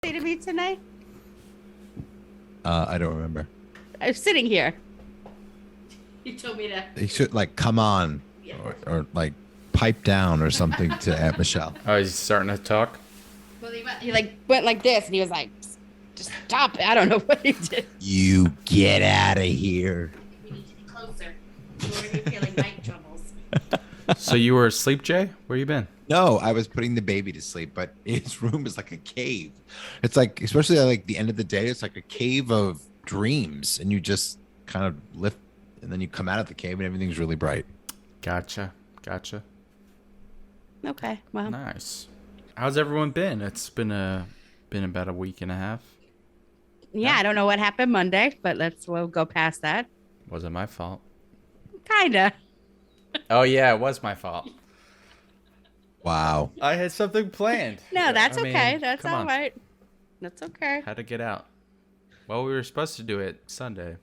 Say to me tonight? I don't remember. I was sitting here. You told me to. He should come on, or like pipe down or something to Aunt Michelle. Oh, he's starting to talk. Well, he went like this, and he was like, "Just stop it." I don't know what he did. You get out of here. We need to be closer. We're already feeling mic troubles. So you were asleep, Jay? Where you been? No, I was putting the baby to sleep, but his room is like a cave. It's like, especially at like the end of the day, it's like a cave of dreams, and you just kind of lift, and then you come out of the cave, and everything's really bright. Gotcha. Okay, well. Nice. How's everyone been? It's been about a week and a half. Yeah, I don't know what happened Monday, but we'll go past that. Wasn't my fault. Kinda. Oh yeah, it was my fault. Wow. I had something planned. No, that's I mean, okay. That's come all on. right. That's okay. Had to get out. Well, we were supposed to do it Sunday,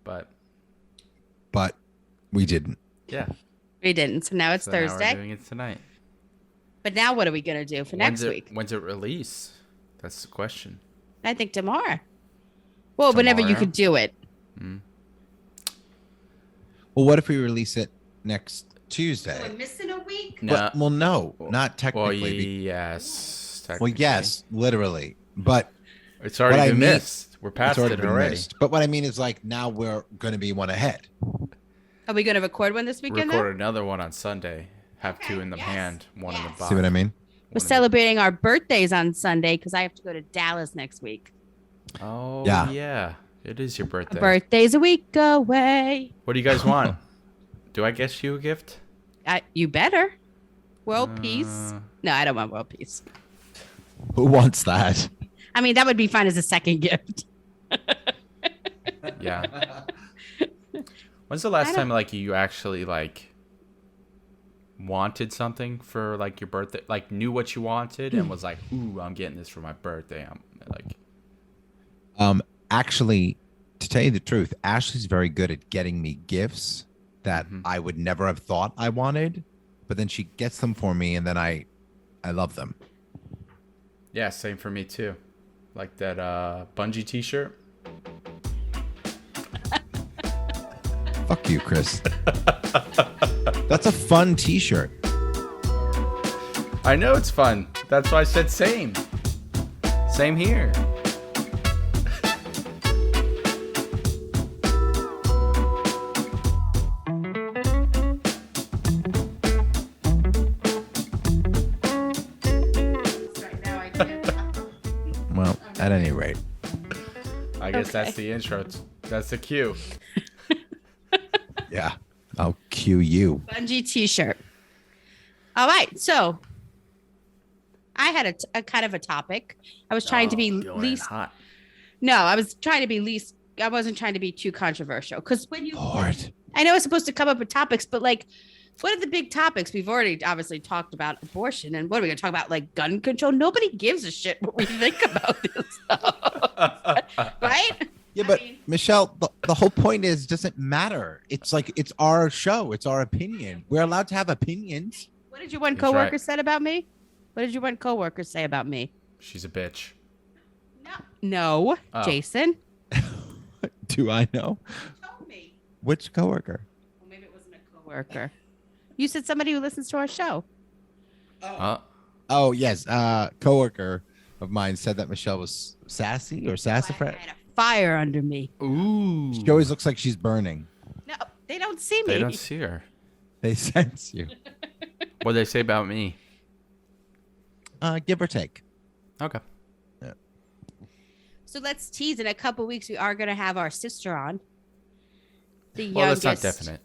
but we didn't. yeah. We didn't, so now it's So now Thursday. we're doing it tonight. But now what are we going to do for next week? When's it release? That's the question. I think tomorrow. Well, whenever you Tomorrow? could do it. Well, what if we release it next Tuesday? missing a week? No. Well, no, not Well, technically. yes. Well, technically. yes, literally, but It's already what I been mean- missed. We're past it's already it been already. missed. But what I mean is, like, now we're going to be one ahead. Are we going to record one this weekend? Record another one on Sunday. Have two in the yes, hand, one in the yes. box. See what I mean? We're celebrating our birthdays on Sunday because I have to go to Dallas next week. Oh Yeah. yeah. It is your birthday. Our birthday's a week away. What do you guys want? Do I guess you a gift? You better. World peace. No, I don't want world peace. Who wants that? I mean, that would be fine as a second gift. Yeah. When's the last time like you actually like wanted something for like your birthday, like knew what you wanted and was like, "Ooh, I'm getting this for my birthday." I'm like, Actually, to tell you the truth, Ashley's very good at getting me gifts that Mm-hmm. I would never have thought I wanted, but then she gets them for me, and then I love them. yeah, same for me too. Like that bungee t-shirt. Fuck you, Chris. That's a fun T-shirt. I know it's fun. That's why I said same. Same here. Well, at any rate, I guess Okay. that's the intro. That's the cue. yeah, I'll cue you. Bungee t-shirt. All right. So I had a kind of a topic. I was trying to be Going least. hot. No, I was trying to be least. I wasn't trying to be too controversial because when you, Lord. I know it's supposed to come up with topics, but like, what are the big topics? We've already obviously talked about abortion, and what are we going to talk about? Like gun control? Nobody gives a shit what we think about this stuff, right? Yeah, I but mean- Michelle, the whole point is, it doesn't matter. It's like, it's our show. It's our opinion. We're allowed to have opinions. What did your one He's coworker right. said about me? What did your one coworker say about me? She's a bitch. No, Oh. Jason. Do I know? Told me. Which coworker? Well, maybe it wasn't a coworker. You said somebody who listens to our show. Oh, yes. Coworker of mine said that Michelle was sassy or I sassafras. had a fire under me. Ooh. She always looks like she's burning. No, they don't see me. They don't see her. They sense you. What do they say about me? Give or take. Okay. So let's tease. In a couple weeks, we are going to have our sister on. The Well, youngest. that's not definite.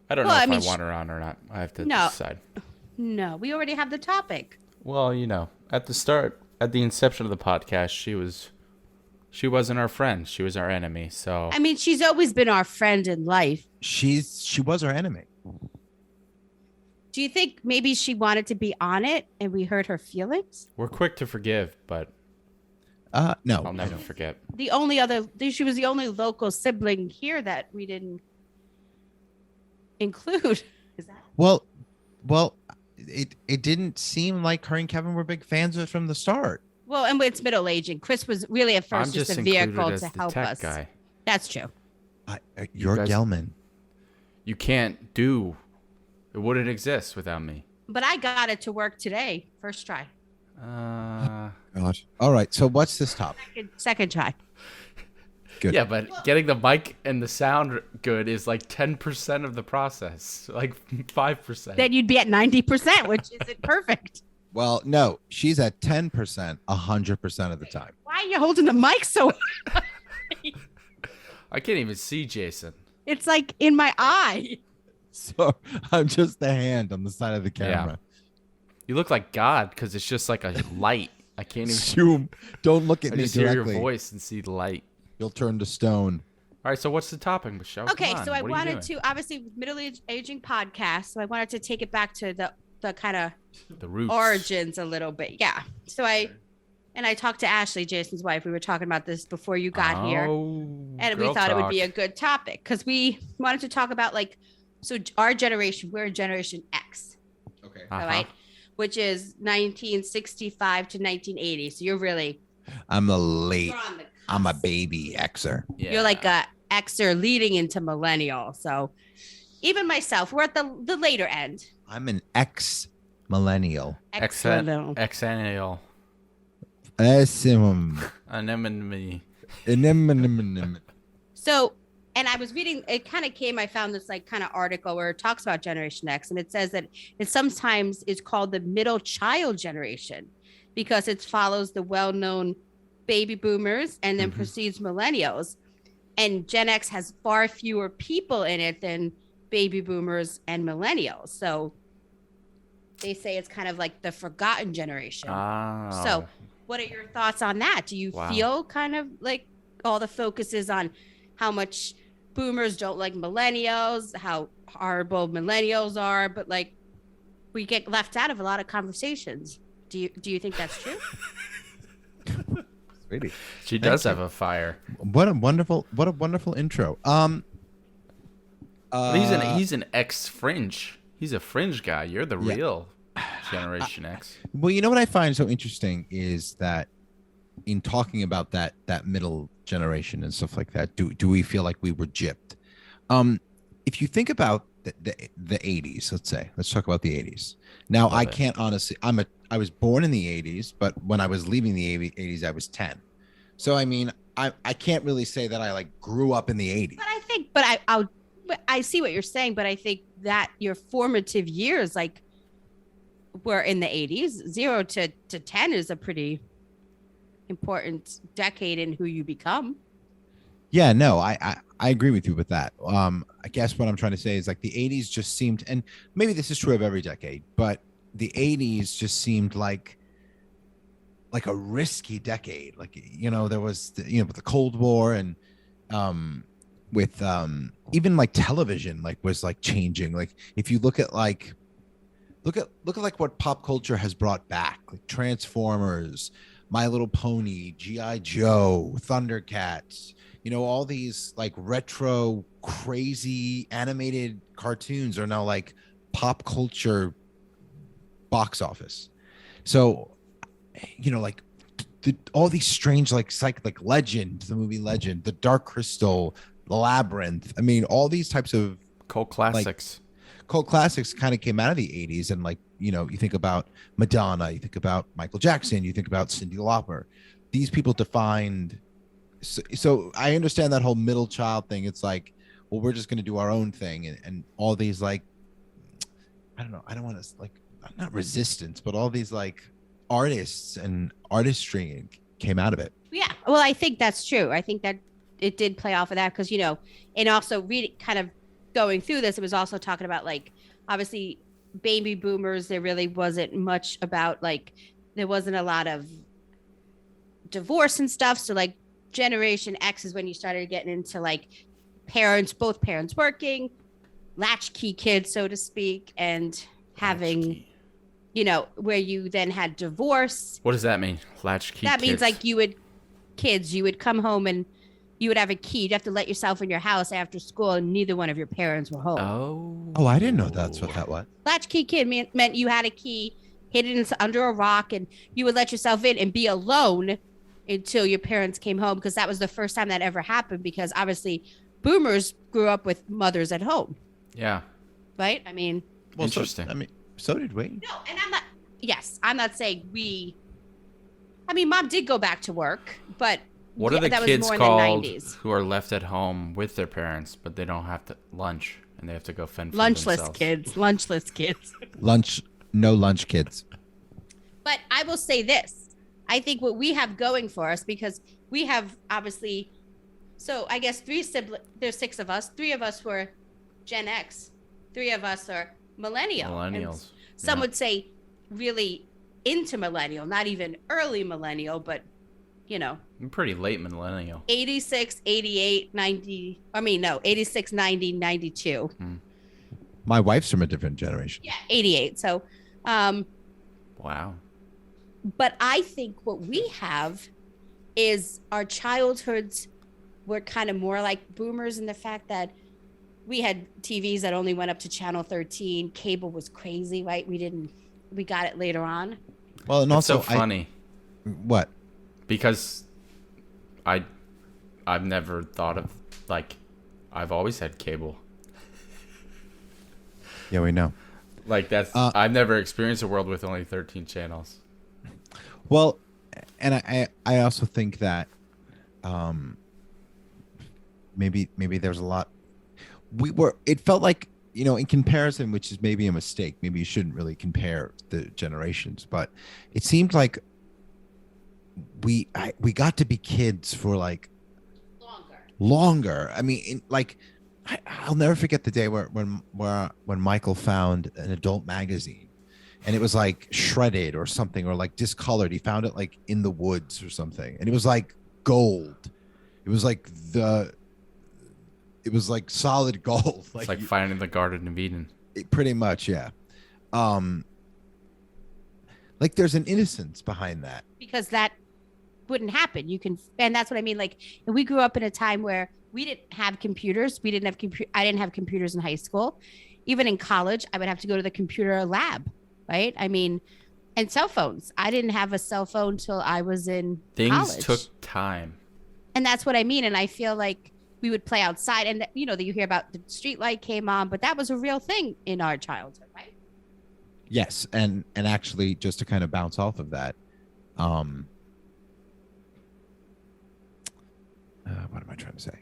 I don't Well, know I if mean, I want her on or not. I have to No. decide. No, we already have the topic. Well, you know, at the start, at the inception of the podcast, she wasn't our friend. She was our enemy. So I mean, she's always been our friend in life. She was our enemy. Do you think maybe she wanted to be on it and we hurt her feelings? we're quick to forgive, but No. I'll never forget. She was the only local sibling here that we didn't include. Is that? Well, it didn't seem like her and Kevin were big fans of it from the start. Well, and it's middle aging. Chris was really at I'm first just a included vehicle as to the help tech us. guy. That's true. You're guys- Gelman. You can't do. It wouldn't exist without me. But I got it to work today. First try. God. All right. So what's this topic? Second try. Good. Yeah, but getting the mic and the sound good is like 10% of the process, like 5%. Then you'd be at 90%, which isn't perfect. Well, no, she's at 10%, 100% of the time. Why are you holding the mic so? I can't even see Jason. It's like in my eye. So I'm just the hand on the side of the camera. You look like God because it's just like a light. I can't even. Zoom. Don't look at I me just hear directly. your voice and see the light. You'll turn to stone. All right, so what's the topic, Michelle? Okay, Come on, so I what are you wanted doing? to obviously middle aging podcast. So I wanted to take it back to the kind of The roots. origins a little bit. Yeah. So I talked to Ashley, Jason's wife. We were talking about this before you got here. And we thought it would be a good topic because we wanted to talk about so our generation, we're Generation X, Okay. all right, which is 1965 to 1980. So you're really I'm a late. you're on the I'm a cusp. baby Xer. Yeah. You're like a Xer leading into millennial. So even myself, we're at the later end. I'm an ex millennial. Excellent. Exennial. Anemone. So, and I was reading, it kind of came, I found this kind of article where it talks about Generation X, and it says that it sometimes is called the middle child generation because it follows the well-known baby boomers and then precedes millennials. And Gen X has far fewer people in it than baby boomers and millennials. So they say it's kind of like the forgotten generation. Oh. So what are your thoughts on that? Do you feel kind of like all the focus is on how much boomers don't like millennials, how horrible millennials are, but we get left out of a lot of conversations. Do you think that's true? Sweetie. She does have a fire. What a wonderful intro. He's an ex fringe. He's a fringe guy. You're the real Generation X. Well, you know what I find so interesting is that in talking about that middle generation and stuff like that, do we feel like we were gypped? If you think about the 80s, let's talk about the 80s. Now, I can't honestly, I was born in the 80s, but when I was leaving the 80s, I was 10. So, I mean, I can't really say that I grew up in the 80s. But I see what you're saying, but I think that your formative years, were in the 80s. 0 to 10 is a pretty important decade in who you become. Yeah, no, I agree with you with that. I guess what I'm trying to say is the 80s just seemed, and maybe this is true of every decade, but the 80s just seemed like a risky decade. There was with the Cold War and with even television was changing. If you look at look at what pop culture has brought back, Transformers, My Little Pony, G.I. Joe, Thundercats, all these retro crazy animated cartoons are now pop culture box office. So all these strange Legend, the movie Legend, The Dark Crystal, The Labyrinth, I mean all these types of Cult classics. Cult classics kind of came out of the 80s, and you think about Madonna, you think about Michael Jackson, you think about Cyndi Lauper. These people defined. So I understand that whole middle child thing. It's well, we're just going to do our own thing, and all these I don't know. I don't want to not resistance, but all these artists and artistry came out of it. Yeah, well, I think that's true. I think that it did play off of that because and also reading kind of going through this, it was also talking about obviously baby boomers. There really wasn't much about there wasn't a lot of divorce and stuff. So Generation X is when you started getting into both parents working, latchkey kids, so to speak, and having, where you then had divorce. What does that mean? Latchkey That kids. means you would come home and you would have a key. You'd have to let yourself in your house after school, and neither one of your parents were home. Oh, I didn't know that's what that was. Latchkey kid meant you had a key hidden under a rock, and you would let yourself in and be alone until your parents came home, because that was the first time that ever happened, because obviously boomers grew up with mothers at home. Yeah. Right? I mean, Well, interesting. So did we. no, and I'm not saying mom did go back to work, but What are the that was kids more in called the 90s. who are left at home with their parents, but they don't have to lunch and they have to go fend for Lunchless themselves? Lunchless kids. No lunch kids. But I will say this. I think what we have going for us, because we have obviously, so I guess there's 6 of us. 3 of us were Gen X. 3 of us are millennial. Millennials. Some would say really into millennial, not even early millennial, but I'm pretty late millennial. 86, 88, 90. 86, 90, 92. My wife's from a different generation. Yeah, 88. So, Wow. but I think what we have is our childhoods were kind of more like boomers in the fact that we had TVs that only went up to channel 13. Cable was crazy, right? We got it later on. Well, and It's also so funny what? because I've never thought of, like, I've always had cable. Yeah, we know. Like, that's I've never experienced a world with only 13 channels. Well, and I also think that maybe there's a lot. It felt like, in comparison, which is maybe a mistake. Maybe you shouldn't really compare the generations, but it seemed like we got to be kids for like longer. I mean, I'll never forget the day when Michael found an adult magazine, and it was like shredded or something, or like discolored. He found it like in the woods or something, and it was like gold. It was like solid gold. It's like finding the Garden of Eden. Pretty much, yeah. Like there's an innocence behind that. Because that wouldn't happen. And that's what I mean. Like, and we grew up in a time where we didn't have computers. I didn't have computers in high school. Even in college, I would have to go to the computer lab, right? I mean, and cell phones. I didn't have a cell phone till I was in college. Things took time. And that's what I mean. And I feel like we would play outside, and that you hear about the street light came on, but that was a real thing in our childhood, right? Yes, and actually, just to kind of bounce off of that, what am I trying to say?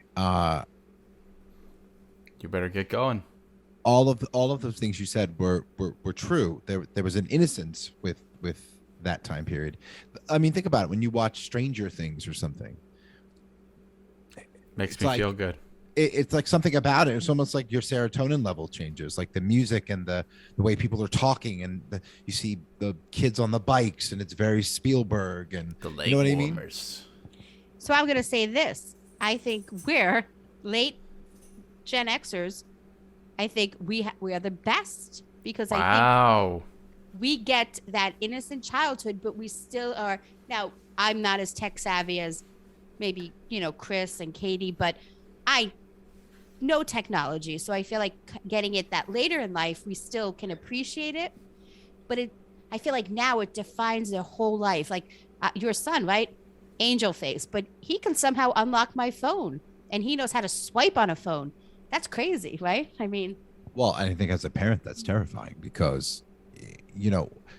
You better get going. All of those things you said were true. There was an innocence with that time period. I mean, think about it. When you watch Stranger Things or something, Makes me feel good. It's like something about it. It's almost like your serotonin level changes, like the music and the way people are talking, and you see the kids on the bikes, and it's very Spielberg, and The leg you know what warmers. I mean? So I'm going to say this. I think we're late Gen Xers. I think we are the best, because I think we get that innocent childhood, but we still are. Now, I'm not as tech savvy as maybe, Chris and Katie, but I know technology. So I feel like getting it that later in life, we still can appreciate it. But I feel like now it defines their whole life. Like your son, right? Angel face, but he can somehow unlock my phone, and he knows how to swipe on a phone. That's crazy, right? I mean, Well, I think as a parent, that's terrifying, because,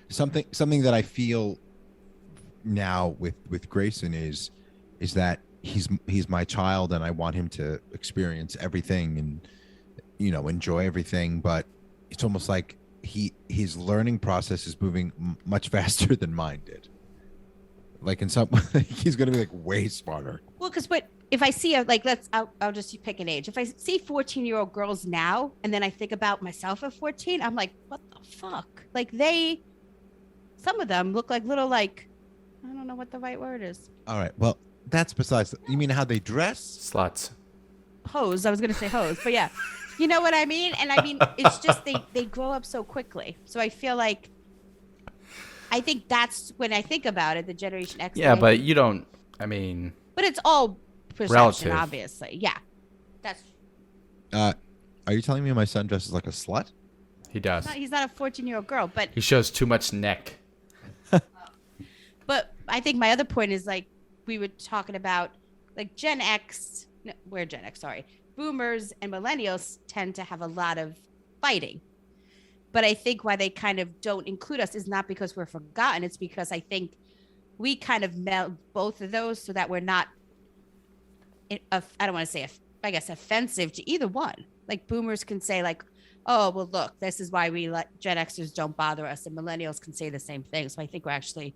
something that I feel now with Grayson is that he's my child, and I want him to experience everything and, enjoy everything. But it's almost like his learning process is moving much faster than mine did. Like in some, he's going to be like way smarter. well, because if I see I'll just pick an age. If I see 14-year-old girls now, and then I think about myself at 14, I'm like, what the fuck? Like some of them look like little, I don't know what the right word is. All right. Well, that's besides. You mean how they dress? Sluts. Hose. I was going to say hose, but yeah, you know what I mean? And I mean, it's just, they grow up so quickly. So I feel like, I think that's when I think about it, the Generation X. Yeah, but you don't, I mean. But it's all perception, Relative. obviously. Yeah, that's Are you telling me my son dresses like a slut? He does. he's not a 14-year-old girl, but He shows too much neck. I think my other point is like we were talking about like Gen X, no, we're Gen X, sorry. Boomers and millennials tend to have a lot of fighting. But I think why they kind of don't include us is not because we're forgotten. It's because I think we kind of meld both of those so that we're not, I don't want to say, I guess, offensive to either one. Like boomers can say like, oh, well, look, this is why we let Gen Xers don't bother us. And millennials can say the same thing. So I think we're actually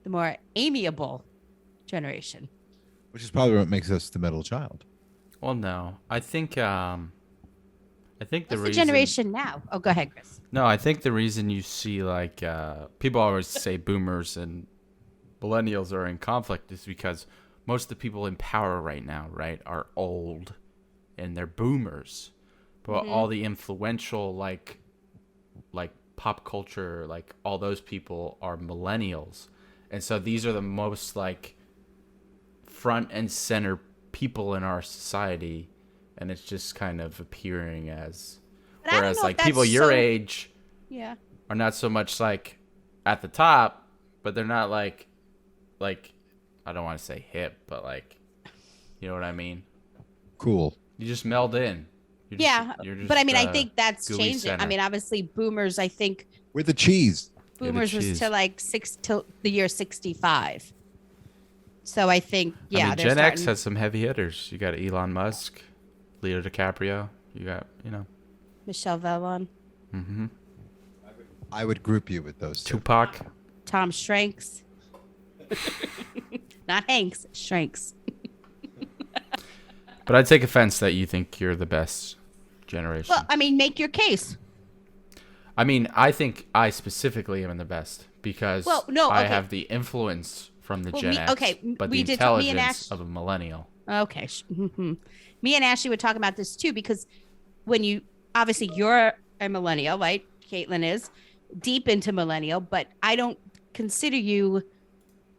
the more amiable generation. Which is probably what makes us the middle child. Well, no. I think the What's the reason generation now? Oh, go ahead, Chris. No, I think the reason you see like people always say boomers and millennials are in conflict is because most of the people in power right now, right, are old and they're boomers. But all the influential like pop culture, like all those people are millennials. And so these are the most like front and center people in our society, and it's just kind of appearing as But I don't whereas know if like people that's your so- age Yeah. are not so much like at the top, but they're not like I don't want to say hip, but like you know what I mean? Cool. You just meld in. You're just, but I mean, I think that's gooey changing. center. I mean, obviously, boomers. I think With the cheese. boomers was cheese. to like till the year 65. So I think I mean, they're Gen X starting- has some heavy hitters. You got Elon Musk, Leo DiCaprio. You got Michelle Vellon, I would group you with those two. Tupac. Tom Shranks, not Hanks, Shranks. But I'd take offense that you think you're the best generation. Well, I mean, make your case. I mean, I think I specifically am the best because Well, no, I okay. have the influence from the Well, Gen me- X, okay, but we the did- me and intelligence Ash- of a millennial. Okay. Me and Ashley were talking about this too because when you obviously you're a millennial, right? Caitlin is deep into millennial, but I don't consider you.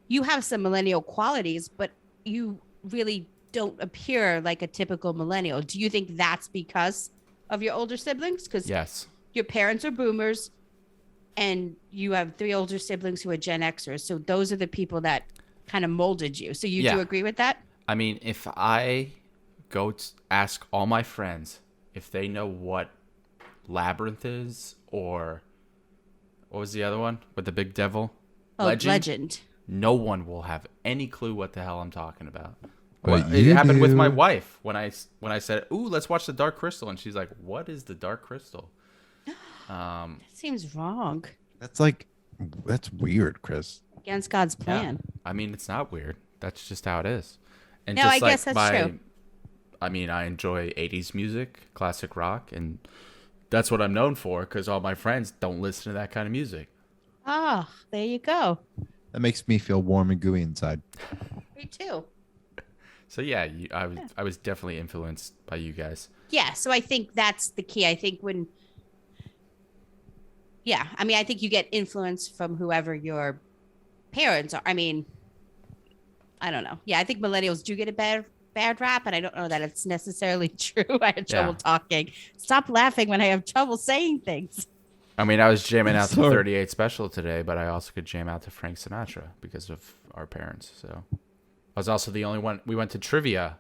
You have some millennial qualities, but you really don't appear like a typical millennial. Do you think that's because of your older siblings? Because Yes. your parents are boomers, and you have 3 older siblings who are Gen Xers. So those are the people that kind of molded you. So you Yeah. do agree with that? I mean, if I go ask all my friends if they know what Labyrinth is or what was the other one with the big devil? Oh, Legend. No one will have any clue what the hell I'm talking about. But Well, it you happened with my do. wife when I said, "Ooh, let's watch the Dark Crystal," and she's like, "What is the Dark Crystal?" That seems wrong. That's weird, Chris. Against God's Yeah. plan. I mean, it's not weird. That's just how it is. And No, just I like guess that's true. I mean, I enjoy 80s music, classic rock, and that's what I'm known for because all my friends don't listen to that kind of music. Oh, there you go. That makes me feel warm and gooey inside. Me too. So yeah, I was definitely influenced by you guys. Yeah, so I think that's the key. I think I think you get influence from whoever your parents are. I mean, I don't know. Yeah, I think millennials do get a bad rap, and I don't know that it's necessarily true. I had trouble talking. Stop laughing when I have trouble saying things. I mean, I was jamming out to Sorry. 38 Special today, but I also could jam out to Frank Sinatra because of our parents. So I was also the only one. We went to trivia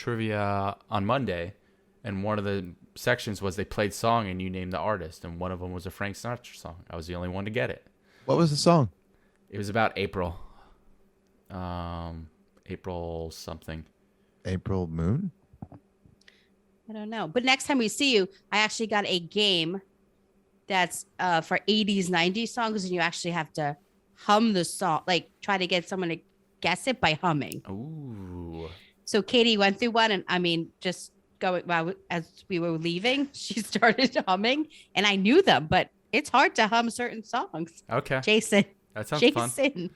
on Monday, and one of the sections was they played song and you named the artist, and one of them was a Frank Sinatra song. I was the only one to get it. What was the song? It was about April. April something. April Moon? I don't know. But next time we see you, I actually got a game that's for 80s, 90s songs, and you actually have to hum the song, like try to get someone to guess it by humming. Ooh. So Katie went through one, and I mean, just going as we were leaving, she started humming, and I knew them, but it's hard to hum certain songs. Okay. Jason, That sounds Jason, fun.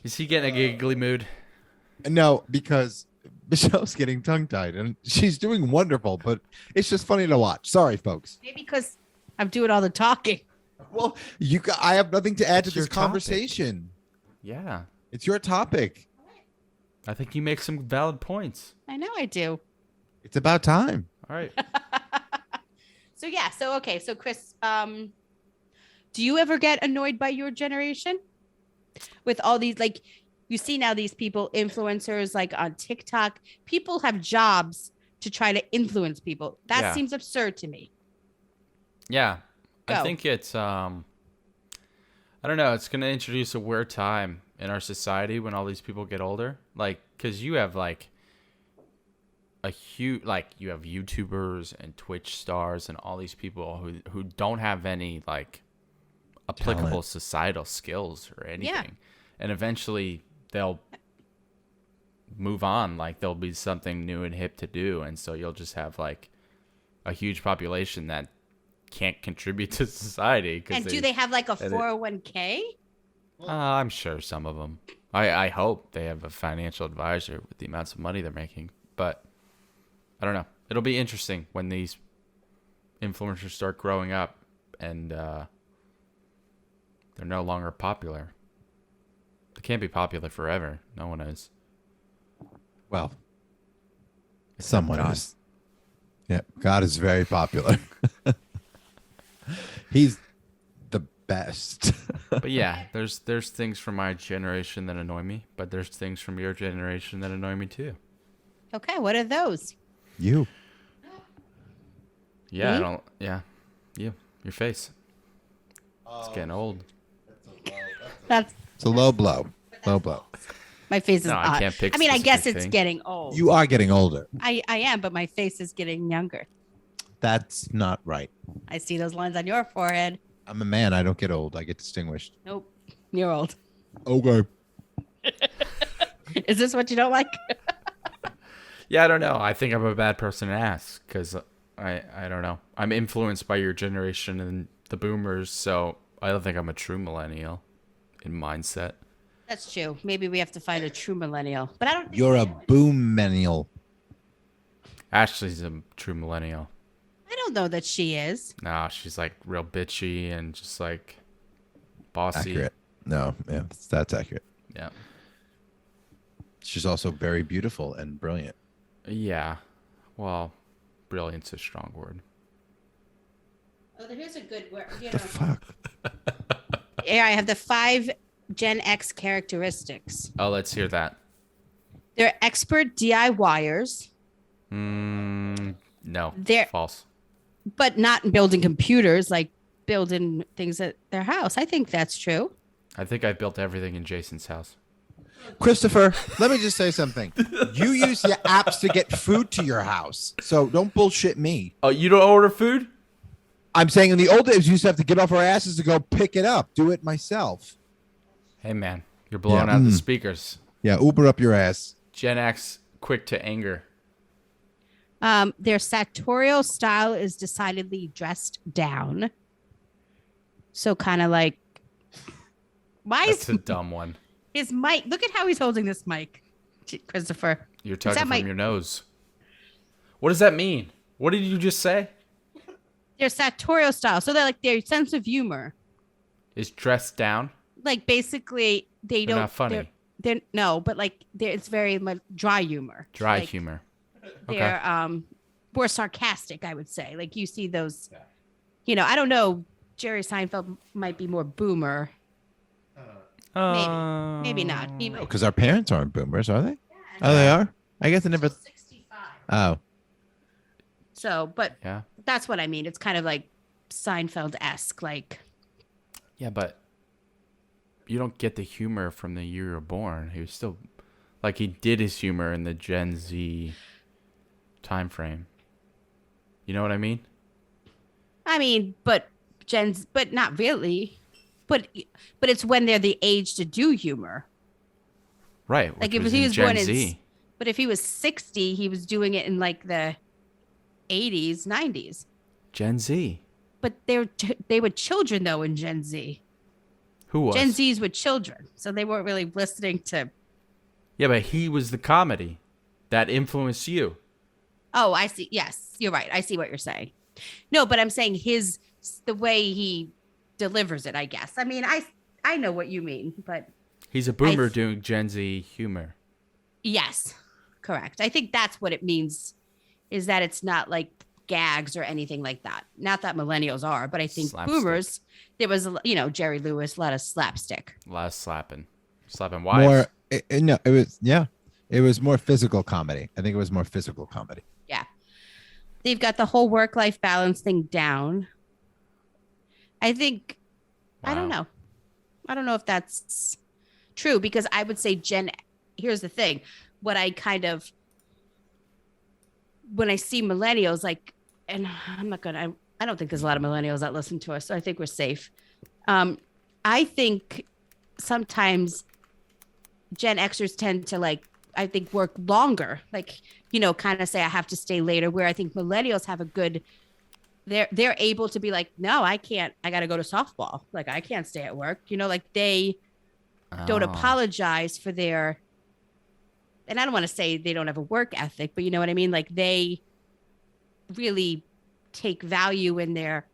Is he getting a giggly mood? No, because Michelle's getting tongue-tied, and she's doing wonderful, but it's just funny to watch. Sorry, folks. maybe because I'm doing all the talking. Well, I have nothing to add It's to your this topic. conversation. Yeah. It's your topic. I think you make some valid points. I know I do. It's about time. All right. So yeah, so okay, so Chris, do you ever get annoyed by your generation with all these, like, you see now these people, influencers, like on TikTok, people have jobs to try to influence people. That Yeah. seems absurd to me. Yeah. I Go. think it's I don't know, it's going to introduce a weird time in our society when all these people get older. Like, cuz you have like a huge, like, you have YouTubers and Twitch stars and all these people who don't have any like applicable Talent. societal skills or anything. Yeah. And eventually they'll move on, like there'll be something new and hip to do, and so you'll just have like a huge population that can't contribute to society. And do they have like a 401k? I'm sure some of them. I hope they have a financial advisor with the amounts of money they're making, but I don't know. It'll be interesting when these influencers start growing up and they're no longer popular. They can't be popular forever. No one is. Well, someone God. is. Yeah, God is very popular. He's the best. But yeah, there's things from my generation that annoy me, but there's things from your generation that annoy me too. Okay, what are those? You. Yeah, Me? I don't. Yeah, your face. It's getting old. That's It's a low blow. Low blow. my face is No, I odd. can't pick I mean, I guess specific it's thing. getting old. You are getting older. I am, but my face is getting younger. That's not right. I see those lines on your forehead. I'm a man. I don't get old. I get distinguished. Nope, you're old. Okay. Is this what you don't like? Yeah, I don't know. I think I'm a bad person to ask because I don't know. I'm influenced by your generation and the boomers, so I don't think I'm a true millennial in mindset. That's true. Maybe we have to find a true millennial, but I don't. Think You're a we are. boom-mennial. Ashley's a true millennial. I don't know that she is. Nah, she's like real bitchy and just like bossy. Accurate. No, yeah, that's accurate. Yeah. She's also very beautiful and brilliant. Yeah. Well, brilliant's a strong word. Oh, here's a good word. The fuck? Yeah, I have the 5 Gen X characteristics. Oh, let's hear that. They're expert DIYers, No. They're- False. but not in building computers, like building things at their house. I think that's true. I think I built everything in Jason's house. Christopher, let me just say something. You use your apps to get food to your house, so don't bullshit me. Oh, you don't order food? I'm saying in the old days, we used to have to get off our asses to go pick it up, do it myself. Hey, man. You're blowing Yeah, out the speakers. Yeah, Uber up your ass. Gen X, quick to anger. Their sartorial style is decidedly dressed down. So kind of like, why That's is a dumb one. his mic? Look at how he's holding this mic, Christopher. You're that tugging from my- your nose. What does that mean? What did you just say? Their sartorial style. So they're like their sense of humor. Is dressed down? Like basically they They're don't. not funny. They're no, but like it's very like dry humor. Dry Like, humor. They're more sarcastic, I would say. Like you see those, you know, I don't know. Jerry Seinfeld might be more boomer. Maybe not. He might. Because our parents aren't boomers, are they? Oh, they are? I guess I never. 65. Oh. So, but Yeah. that's what I mean. It's kind of like Seinfeld-esque. Like, Yeah, but you don't get the humor from the year you're born. He was still like he did his humor in the Gen Z time frame. You know what I mean? but but not really. But it's when they're the age to do humor. Right. Like which if was he in was Gen born in, Z. but if he was 60, he was doing it in like the 80s, 90s. Gen Z. But they were children though in Gen Z. Who was? Gen Zs were children, so they weren't really listening to. Yeah, but he was the comedy that influenced you. Oh, I see. Yes, you're right. I see what you're saying. No, but I'm saying the way he delivers it. I guess. I mean, I know what you mean, but He's a boomer doing Gen Z humor. Yes, correct. I think that's what it means, is that it's not like gags or anything like that. Not that millennials are, but I think Slapstick. boomers, there was, Jerry Lewis, a lot of slapstick. Last slapping wives. More, no, it was, yeah, it was more physical comedy. I think it was more physical comedy. Yeah. They've got the whole work-life balance thing down. I think, I don't Wow. know. I don't know if that's true, because I would say here's the thing. What I kind of, when I see millennials, like, and I don't think there's a lot of millennials that listen to us, so I think we're safe. I think sometimes Gen Xers tend to, like, I think work longer, like, kind of say I have to stay later, where I think millennials have a good, they're able to be like, no, I can't, I got to go to softball. Like, I can't stay at work, like they don't Oh. apologize for their, and I don't want to say they don't have a work ethic, but you know what I mean? Like, they really take value in their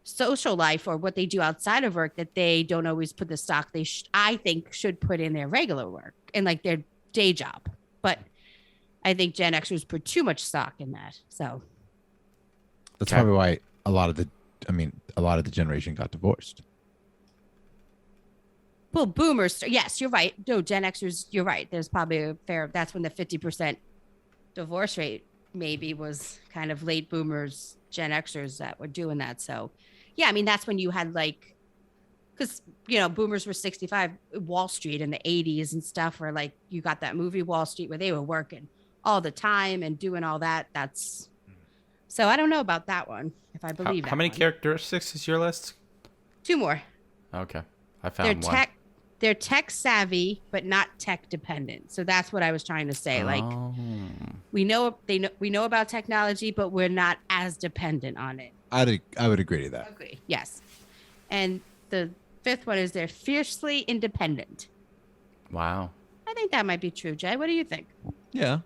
social life or what they do outside of work, that they don't always put the stock they I think should put in their regular work and like their day job. But I think Gen Xers put too much stock in that. So That's Okay. probably why a lot of the generation got divorced. well, boomers, yes, you're right. No, Gen Xers, you're right. There's probably a fair, that's when the 50% divorce rate maybe was kind of late boomers, Gen Xers that were doing that. So yeah, I mean, that's when you had like, because boomers were 65, Wall Street in the 80s and stuff, where like you got that movie Wall Street where they were working all the time and doing all that. That's, so I don't know about that one, if I believe that How many one. characteristics is your list? 2 more. Okay, I They're found one. they're tech savvy but not tech dependent. So that's what I was trying to say. Like, Oh. we know about technology, but we're not as dependent on it. I would agree to that. Agree. Yes. And the 5th one is they're fiercely independent. Wow. I think that might be true, Jay. What do you think? Yeah,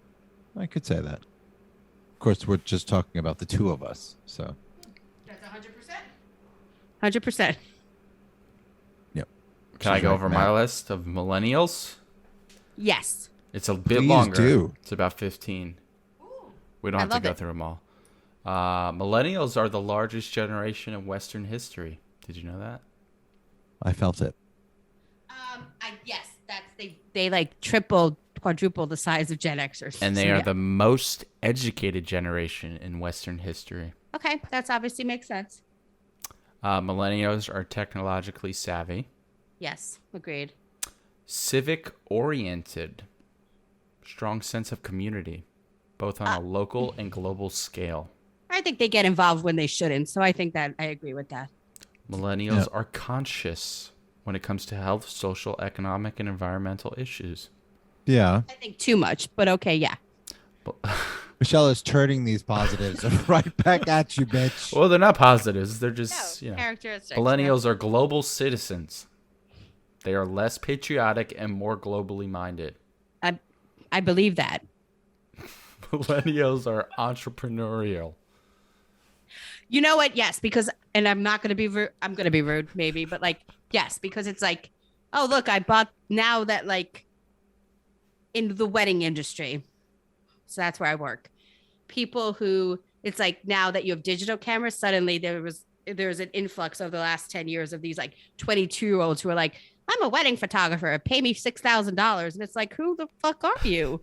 I could say that. Of course, we're just talking about the two of us, so That's 100%. 100%. yep. Can I She's go right, over Matt. my list of millennials? Yes. It's a bit Please longer. do. It's about 15. We don't I have to love go it. through them all. Millennials are the largest generation in Western history. Did you know that? I felt it. Yes, that's they like tripled, quadrupled the size of Gen Xers. And they So, are yeah. the most educated generation in Western history. Okay, that's obviously makes sense. Millennials are technologically savvy, Yes, agreed. civic oriented, strong sense of community, both on a local and global scale. I think they get involved when they shouldn't, so I think that I agree with that. Millennials Yeah. are conscious when it comes to health, social, economic, and environmental issues. Yeah, I think too much, but okay, yeah. Michelle is turning these positives right back at you, bitch. Well, they're not positives. They're just, Characteristics. millennials are global citizens. They are less patriotic and more globally minded. I believe that. Millennials are entrepreneurial. You know what? Yes, because, and I'm not going to be rude. I'm going to be rude, maybe, but like, yes, because it's like, oh, look, I bought now that like in the wedding industry. So that's where I work. People who, it's like now that you have digital cameras, suddenly there's an influx over the last 10 years of these like 22-year-olds who are like, I'm a wedding photographer. Pay me $6,000. And it's like, who the fuck are you?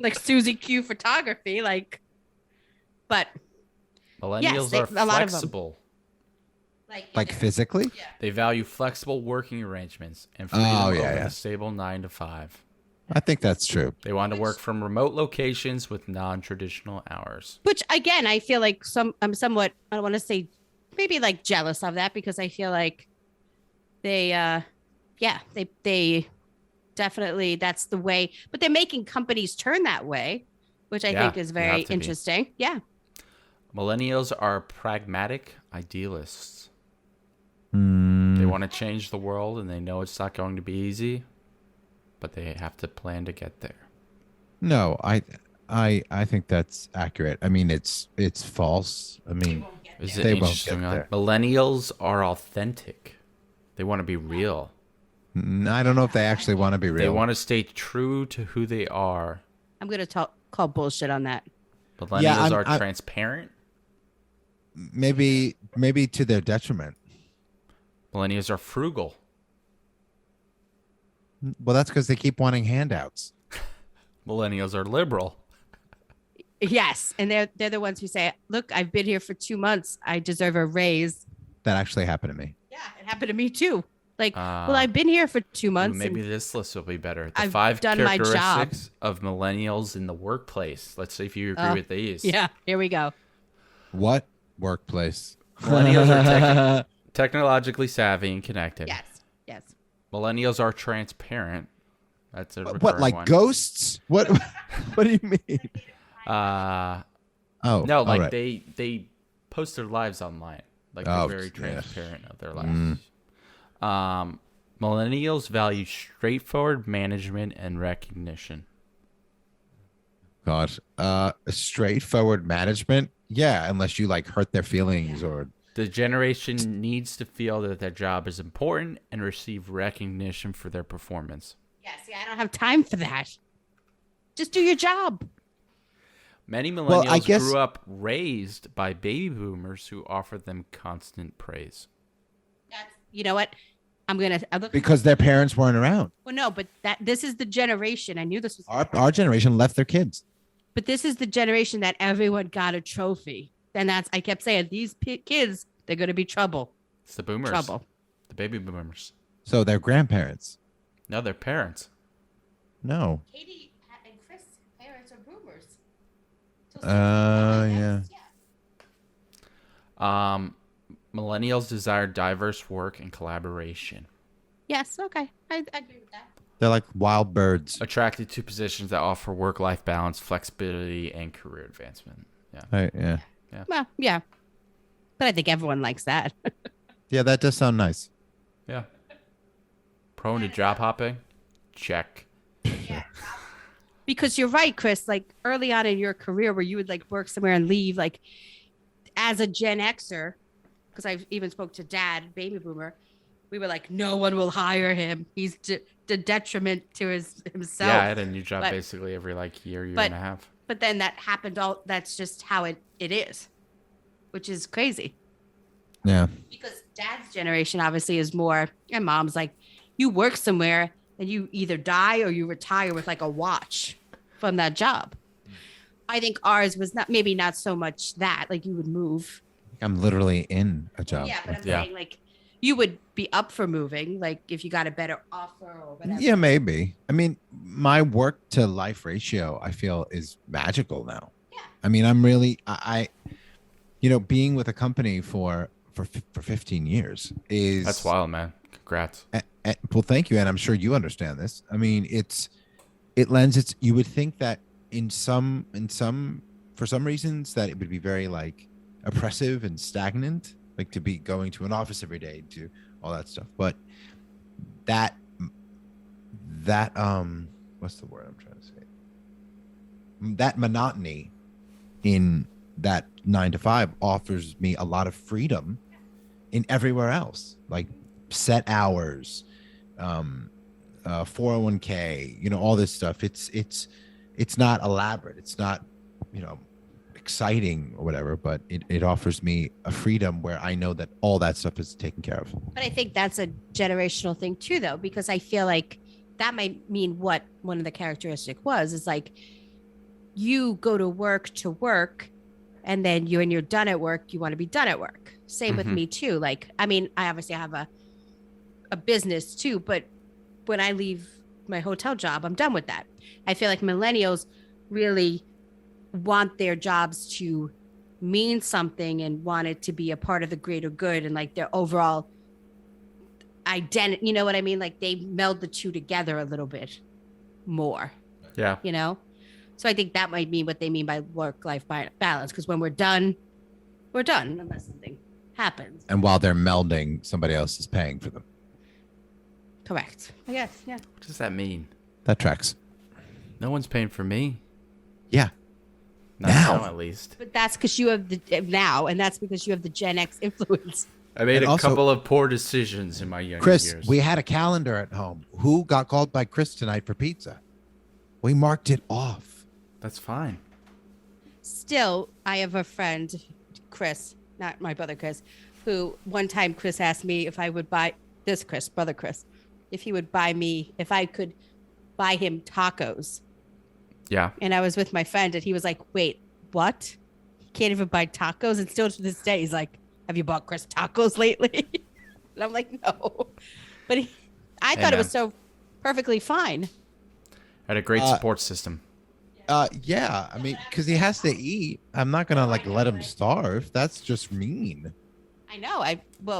Like Susie Q photography. Like, but Millennials they- are a lot of them. flexible. Like physically? They value flexible working arrangements and freedom Oh, over yeah, yeah. a stable 9 to 5. I think that's true. They want to work from remote locations with non-traditional hours. which again, I feel like I'm somewhat, I don't want to say maybe like jealous of that, because I feel like they definitely, that's the way, but they're making companies turn that way, which I Yeah, think is you very have to be. interesting. Yeah. Millennials are pragmatic idealists. They Mm, want to change the world and they know it's not going to be easy, but they have to plan to get there. no, I think that's accurate. I mean, it's false. I mean, Is it They won't interesting? get there. Millennials are authentic. They want to be real. I don't know if they actually want to be They real. want to stay true to who they are. I'm gonna call bullshit on that. Millennials are transparent. Maybe to their detriment. Millennials are frugal. Well, that's because they keep wanting handouts. Millennials are liberal. Yes, and they're the ones who say, "Look, I've been here for 2 months. I deserve a raise." That actually happened to me. Yeah, it happened to me too. Like, well, I've been here for 2 months. Maybe this list will be better. The I've 5 done my job. characteristics of millennials in the workplace. Let's see if you agree with these. Yeah, here we go. What workplace? Millennials are technologically savvy and connected. Yes. Millennials are transparent. That's a What, recurring like one. ghosts? What? What do you mean? Oh, No, like right. they post their lives online. Like Oh, they're very yeah. transparent of their lives. Millennials value straightforward management and recognition. God, straightforward management. Yeah, unless you like hurt their feelings or. The generation needs to feel that their job is important and receive recognition for their performance. Yeah, see, I don't have time for that. Just do your job. Many millennials Well, I guess- grew up raised by baby boomers who offered them constant praise. You know what? I'm look. Because their parents weren't around. Well, no, but this is the generation. I knew this was. Our generation left their kids. But this is the generation that everyone got a trophy. And I kept saying, these kids, they're going to be trouble. It's the boomers. Trouble. The baby boomers. So their grandparents. No, their parents. No. Katie and Chris' parents are boomers. Yeah. Millennials desire diverse work and collaboration. Yes, okay. I agree with that. They're like wild birds. Attracted to positions that offer work-life balance, flexibility, and career advancement. Yeah. Right, yeah. Well, yeah. But I think everyone likes that. Yeah, that does sound nice. Yeah. Prone to job hopping? Check. Because you're right, Chris. Like early on in your career where you would like work somewhere and leave, like as a Gen Xer, because I even spoke to Dad, baby boomer, we were like, no one will hire him. He's the detriment to himself. Yeah, I had a new job basically every like year and a half. But then that happened that's just how it is, which is crazy. Yeah. Because Dad's generation obviously is more, and Mom's like, you work somewhere and you either die or you retire with like a watch from that job. I think ours was maybe not so much that, like you would move. I'm literally in a job. Yeah, but I'm saying like you would be up for moving, like if you got a better offer or whatever. Yeah, maybe. I mean, my work to life ratio, I feel, is magical now. Yeah. I mean, I'm really, I being with a company for 15 years is. That's wild, man. Congrats. Well, thank you, and I'm sure you understand this. I mean, it lends you would think that for some reasons that it would be very like oppressive and stagnant, like to be going to an office every day, to all that stuff. But that what's the word I'm trying to say? That monotony in that 9 to 5 offers me a lot of freedom in everywhere else, like set hours, 401k, all this stuff. It's not elaborate. It's not, exciting or whatever, but it offers me a freedom where I know that all that stuff is taken care of. But I think that's a generational thing too, though, because I feel like that might mean what one of the characteristics is like you go to work, and then when you're done at work, you want to be done at work. Same with me too. Like, I mean, I obviously have a business too, but when I leave my hotel job, I'm done with that. I feel like millennials really want their jobs to mean something and want it to be a part of the greater good and like their overall identity. You know what I mean? Like they meld the two together a little bit more. Yeah. So I think that might mean what they mean by work-life balance. Because when we're done unless something happens. And while they're melding, somebody else is paying for them. Correct. I guess. Yeah. What does that mean? That tracks. No one's paying for me. Yeah. Not now, at least. But that's because you have the now, and that's because you have the Gen X influence. I made And a also- couple of poor decisions in my younger Chris, years. we had a calendar at home. Who got called by Chris tonight for pizza? We marked it off. That's fine. Still, I have a friend, Chris, not my brother Chris, who one time Chris asked me if I would buy this Chris, brother Chris, if he would buy me, if I could buy him tacos. Yeah. And I was with my friend and he was like, wait, what? He can't even buy tacos. And still to this day, he's like, have you bought Chris tacos lately? And I'm like, no. But I thought it was so perfectly fine. Had a great support system. Yeah. I mean, because he has to eat. I'm not gonna like let him starve. That's just mean. I know.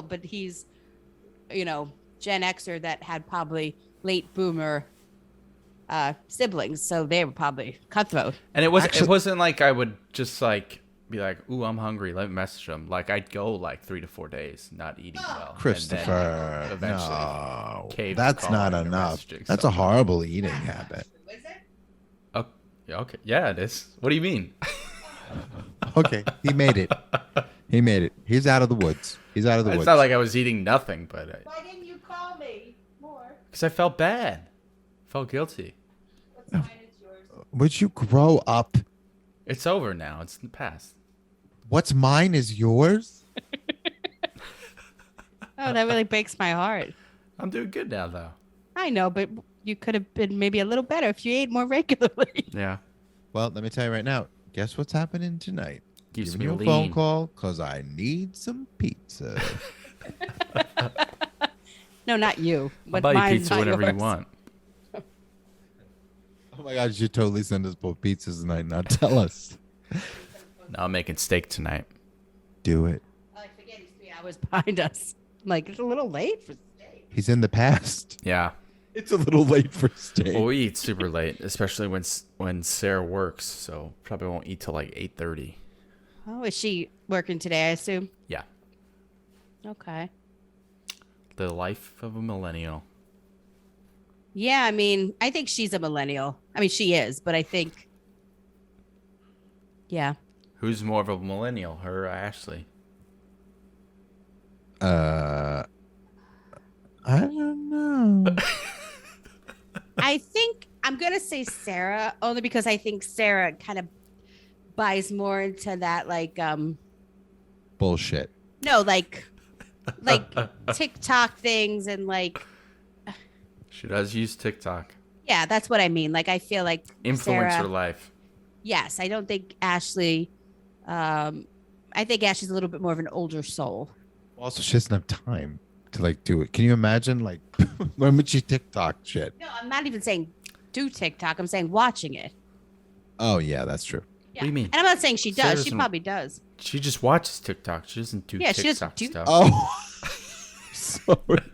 But he's, Gen Xer that had probably late boomer siblings, so they were probably cutthroat. And it wasn't like I would just like be like, ooh, I'm hungry. Let me message them. Like I'd go like 3 to 4 days not eating well. Christopher, And then no, caved to that's not calling or enough. messaging That's a someone. horrible eating habit. Oh, yeah, okay. Yeah, it is. What do you mean? Okay, he made it. He made it. He's out of the woods. He's out of the It's woods. not like I was eating nothing, but Why didn't you call me more? because I felt bad. Felt guilty. What's mine is yours. Would you grow up? It's over now. It's in the past. What's mine is yours. Oh, that really breaks my heart. I'm doing good now, though. I know, but you could have been maybe a little better if you ate more regularly. Yeah. Well, let me tell you right now. Guess what's happening tonight? Keeps Giving me you a phone lean. call because I need some pizza. No, not you. I'll But buy you mine's pizza not whenever yours. you want. Oh my God, you should totally send us both pizzas tonight. Now tell us. Now I'm making steak tonight. Do it. Oh, I forget he's 3 hours behind us. I'm like, it's a little late for steak. He's in the past. Yeah. It's a little late for steak. Well, we eat super late, especially when Sarah works. So probably won't eat till like 8:30. Oh, is she working today, I assume? Yeah. Okay. The life of a millennial. Yeah, I mean, I think she's a millennial. I mean, she is, but I think, yeah. Who's more of a millennial, her or Ashley? I don't know. I think I'm going to say Sarah, only because I think Sarah kind of buys more into that, like, Bullshit. no, like TikTok things and like, She does use TikTok. yeah, that's what I mean. Like, I feel like Influencer Sarah, life. yes, I don't think Ashley, I think Ashley's a little bit more of an older soul. Also, she doesn't have time to like do it. Can you imagine? Like, when would she TikTok shit? No, I'm not even saying do TikTok. I'm saying watching it. Oh yeah, that's true. Yeah. What do you mean? And I'm not saying she Sarah does. She doesn't- probably does. She just watches TikTok. She doesn't do Yeah, she TikTok doesn't do- stuff. Oh, sorry.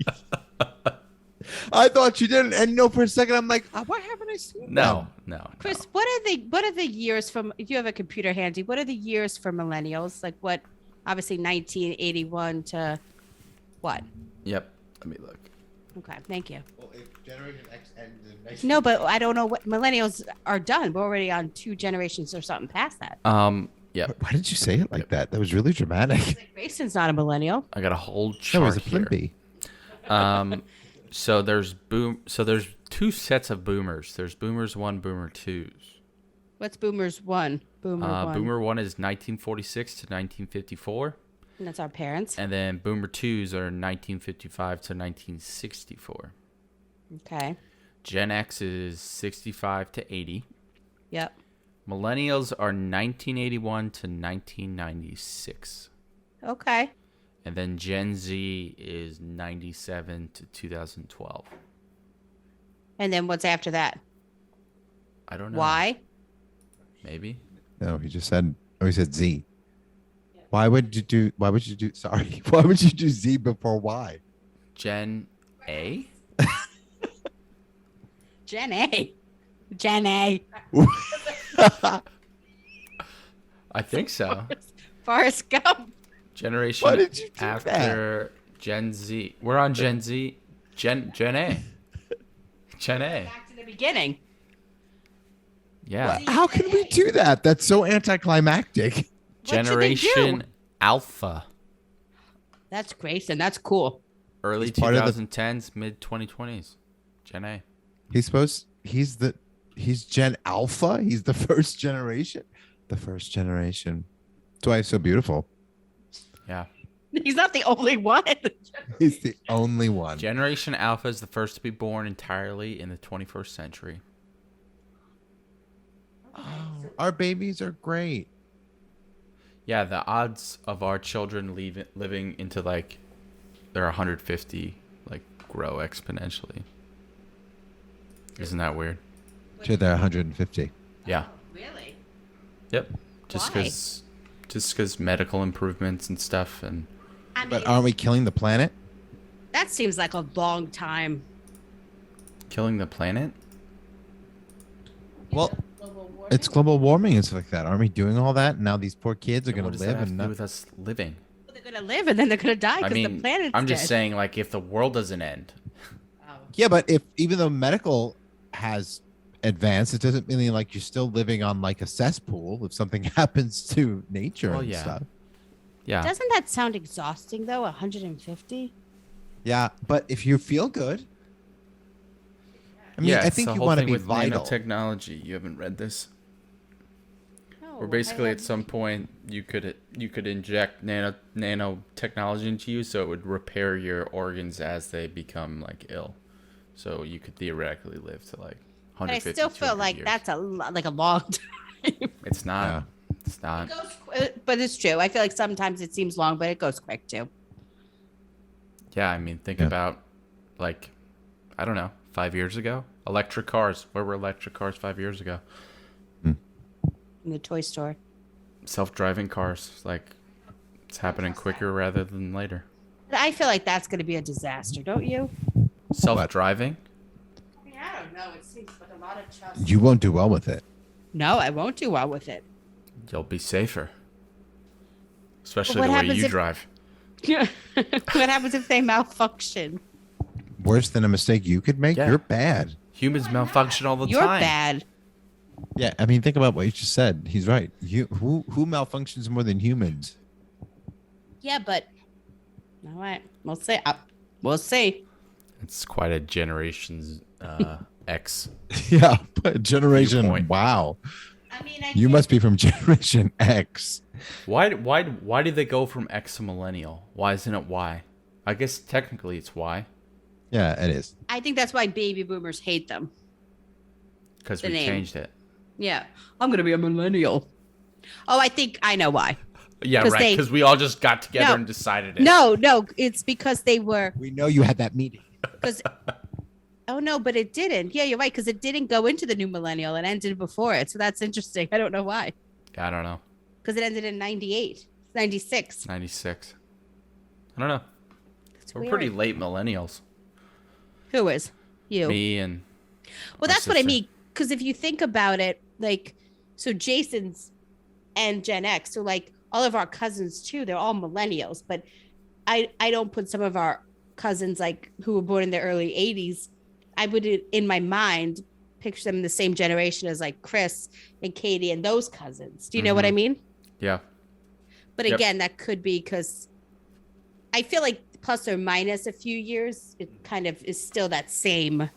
I thought you didn't, and no, for a second I'm like, why haven't I seen No, no. Chris, no. what are the years from, if you have a computer handy, what are the years for millennials? Like what, obviously 1981 to what? Yep. Let me look. Okay, thank you. Well, if Generation X ends No, but I don't know what millennials are done. We're already on 2 generations or something past that. Yep. Why did you say it like that? That was really dramatic. Like Grayson's not a millennial. I got a whole That chart was a here. plimpy. So there's 2 sets of boomers. There's boomers 1, boomer 2s. What's boomers 1? Boomer 1. Boomer 1 is 1946 to 1954. And that's our parents. And then boomer 2s are 1955 to 1964. Okay. Gen X is 65 to 80. Yep. Millennials are 1981 to 1996. Okay. And then Gen Z is 97 to 2012. And then what's after that? I don't know. Why? Maybe. No, he just said. Oh, he said Z. Why would you do? Sorry. Why would you do Z before Y? Gen A? Gen A. Gen A. I think so. Forrest Gump. Generation Why did you do after Gen Z. We're on Gen Z. Gen A. Gen A. Back to the beginning. Yeah. How can we do that? That's so anticlimactic. What should they do? Generation Alpha. That's Grayson. That's cool. Early He's part of the- 2010s, mid 2020s. Gen A. He's Gen Alpha. He's the first generation. The first generation. That's why he's so beautiful. Yeah. He's not the only one. He's the only one. Generation Alpha is the first to be born entirely in the 21st century. Oh, our babies are great. Yeah, the odds of our children living into like they're 150 like grow exponentially. Isn't that weird? To they're 150. Yeah. Really? Yep. Just Why? because medical improvements and stuff and I mean, But aren't we killing the planet? that seems like a long time. killing the planet. Well, it's global warming and stuff like that. Aren't we doing all that? And now these poor kids are And going what to does live that have and to do not. with us living? They're gonna live and then they're gonna die I because the mean, planet's I'm just dead. saying, like, if the world doesn't end, Oh. Yeah, but if even though medical has advanced, it doesn't mean like you're still living on like a cesspool if something happens to nature Well, and yeah. stuff. yeah, Doesn't that sound exhausting though? 150? Yeah, but if you feel good, I mean, yeah, I it's think the you whole want to thing be with vital. nanotechnology. You haven't read this, No. where basically at some point you could inject nanotechnology into you, so it would repair your organs as they become like ill, so you could theoretically live to like But I 150. still feel 200 like years. that's like a long time. It's not. Yeah. It's not. But it's true. I feel like sometimes it seems long, but it goes quick too. Yeah, I mean, think Yeah. about like, I don't know, 5 years ago, electric cars. Where were electric cars 5 years ago? In the toy store. Self-driving cars, like, it's happening quicker rather than later. But I feel like that's gonna be a disaster, don't you? Self-driving? I mean, I don't know. It seems like a lot of trust. You won't do well with it. No, I won't do well with it. You'll be safer. Especially what the way happens you if- drive. What happens if they malfunction? Worse than a mistake you could make. Yeah. You're bad. Humans malfunction all the You're time. bad. Yeah, I mean, think about what you just said. He's right. Who malfunctions more than humans? Yeah, but all right, we'll see. We'll see. It's quite a generation's X. Yeah, but generation. Viewpoint. Wow, I mean, you must be from Generation X. Why did they go from X to millennial? Why isn't it Y? I guess technically it's Y Yeah, it is. I think that's why baby boomers hate them. because The we name. changed it. Yeah, I'm gonna be a millennial. Oh, I think I know why. Yeah, 'Cause right. they- Because we all just got together No. and decided it. No, it's because they were. We know you had that meeting. Because oh no, but it didn't. Yeah, you're right. Because it didn't go into the new millennial. It ended before it. So that's interesting. I don't know why. I don't know. Because it ended in 98, 96. 96. I don't know. That's We're weird. pretty late millennials. Who is you? Me and Well, my that's what I sister. mean. Because if you think about it, like, so Jason's and Gen X, so like all of our cousins too, they're all millennials. But I don't put some of our cousins like who were born in the early 80s. I would in my mind picture them in the same generation as like Chris and Katie and those cousins. Do you know what I mean? yeah. But Yep. again, that could be because I feel like plus or minus a few years, it kind of is still that same,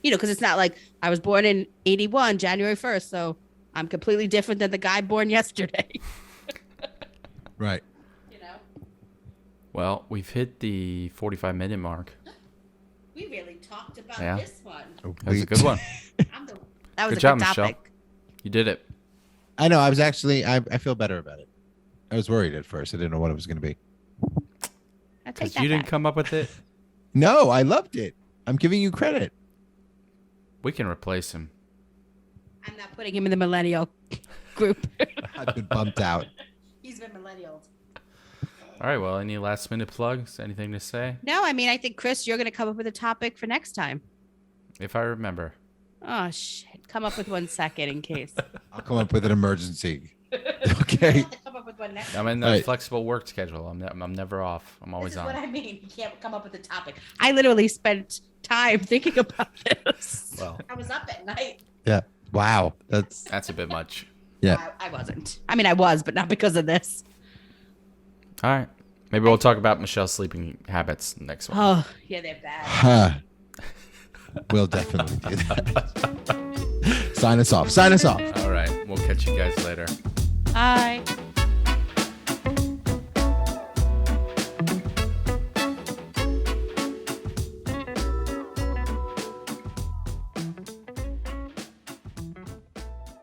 because it's not like I was born in 81, January 1st. So I'm completely different than the guy born yesterday. Right. Well, we've hit the 45-minute mark. We really talked about Yeah. this one. That was a good one. That was Good a job, good Michelle. topic. You did it. I know. I was actually. I feel better about it. I was worried at first. I didn't know what it was going to be. I take Because that you didn't back. come up with it. No, I loved it. I'm giving you credit. We can replace him. I'm not putting him in the millennial group. I've been bumped out. He's been millennial. All right. Well, any last-minute plugs? Anything to say? No, I mean, I think, Chris, you're going to come up with a topic for next time. If I remember. Oh, shit. Come up with 1 second in case. I'll come up with an emergency. Okay. Come up with one next I'm in the Right. flexible work schedule. I'm never off. I'm always This is on. what I mean. You can't come up with a topic. I literally spent time thinking about this. Well, I was up at night. Yeah. Wow. That's that's a bit much. yeah. I wasn't. I mean, I was, but not because of this. All right. Maybe we'll talk about Michelle's sleeping habits next one. Oh, yeah, they're bad. Huh. We'll definitely do that. Sign us off. All right. We'll catch you guys later. Bye.